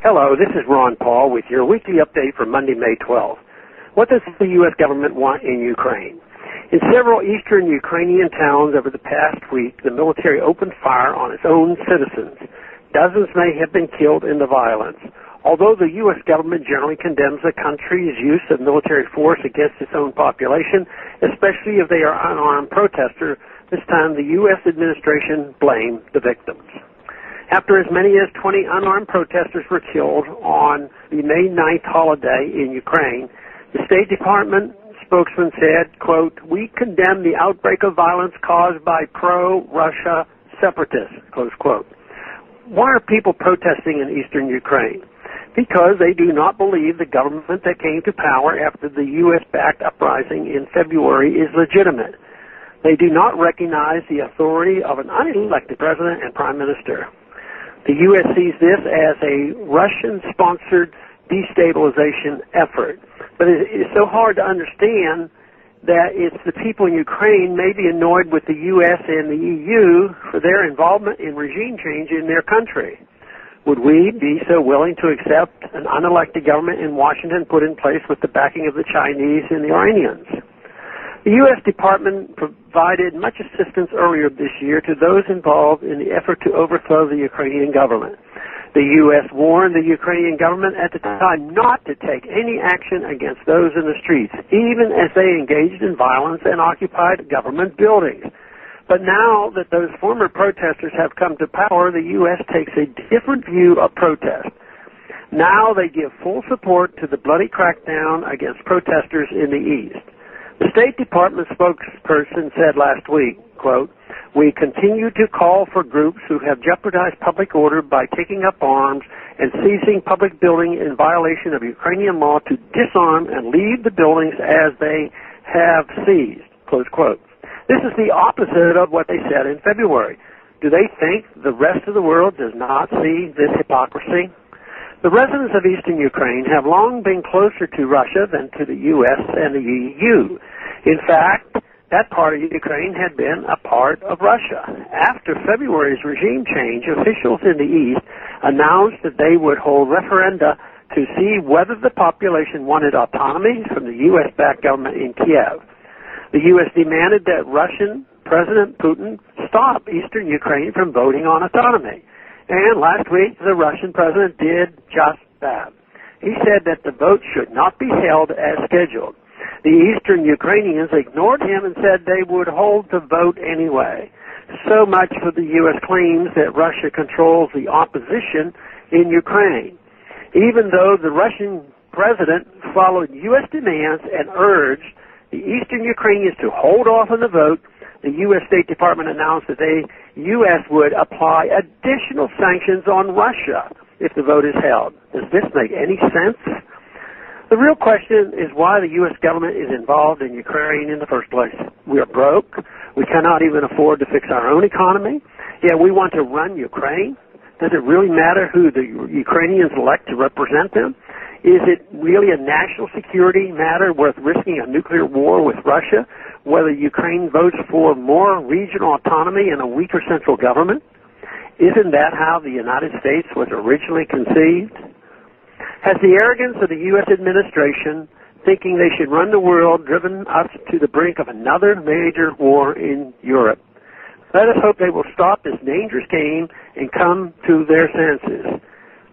Hello, this is Ron Paul with your weekly update for Monday, May 12th. What does the U.S. government want in Ukraine? In several eastern Ukrainian towns over the past week, the military opened fire on its own citizens. Dozens may have been killed in the violence. Although the U.S. government generally condemns the country's use of military force against its own population, especially if they are unarmed protesters, this time the U.S. administration blamed the victims. After as many as 20 unarmed protesters were killed on the May 9th holiday in Ukraine, the State Department spokesman said, quote, "We condemn the outbreak of violence caused by pro-Russia separatists," close quote. Why are people protesting in eastern Ukraine? Because they do not believe the government that came to power after the U.S.-backed uprising in February is legitimate. They do not recognize the authority of an unelected president and prime minister. The U.S. sees this as a Russian-sponsored destabilization effort. But it is so hard to understand that it's the people in Ukraine may be annoyed with the U.S. and the EU for their involvement in regime change in their country. Would we be so willing to accept an unelected government in Washington put in place with the backing of the Chinese and the Iranians? The U.S. Department provided much assistance earlier this year to those involved in the effort to overthrow the Ukrainian government. The U.S. warned the Ukrainian government at the time not to take any action against those in the streets, even as they engaged in violence and occupied government buildings. But now that those former protesters have come to power, the U.S. takes a different view of protest. Now they give full support to the bloody crackdown against protesters in the East. The State Department spokesperson said last week, quote, "We continue to call for groups who have jeopardized public order by taking up arms and seizing public buildings in violation of Ukrainian law to disarm and leave the buildings as they have seized," close quote. This is the opposite of what they said in February. Do they think the rest of the world does not see this hypocrisy? The residents of eastern Ukraine have long been closer to Russia than to the U.S. and the EU. In fact, that part of Ukraine had been a part of Russia. After February's regime change, officials in the East announced that they would hold referenda to see whether the population wanted autonomy from the U.S.-backed government in Kiev. The U.S. demanded that Russian President Putin stop eastern Ukraine from voting on autonomy. And last week, the Russian president did just that. He said that the vote should not be held as scheduled. The eastern Ukrainians ignored him and said they would hold the vote anyway. So much for the U.S. claims that Russia controls the opposition in Ukraine. Even though the Russian president followed U.S. demands and urged the eastern Ukrainians to hold off on the vote, the U.S. State Department announced that the U.S. would apply additional sanctions on Russia if the vote is held. Does this make any sense? The real question is why the U.S. government is involved in Ukraine in the first place. We are broke. We cannot even afford to fix our own economy. Yet we want to run Ukraine. Does it really matter who the Ukrainians elect to represent them? Is it really a national security matter worth risking a nuclear war with Russia, whether Ukraine votes for more regional autonomy and a weaker central government? Isn't that how the United States was originally conceived? Has the arrogance of the U.S. administration, thinking they should run the world, driven us to the brink of another major war in Europe? Let us hope they will stop this dangerous game and come to their senses.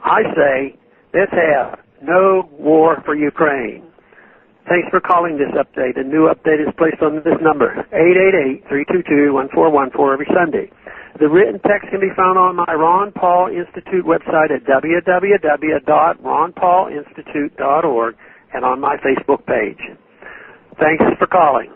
I say, let's have no war for Ukraine. Thanks for calling this update. A new update is placed on this number, 888-322-1414 every Sunday. The written text can be found on my Ron Paul Institute website at www.ronpaulinstitute.org and on my Facebook page. Thanks for calling.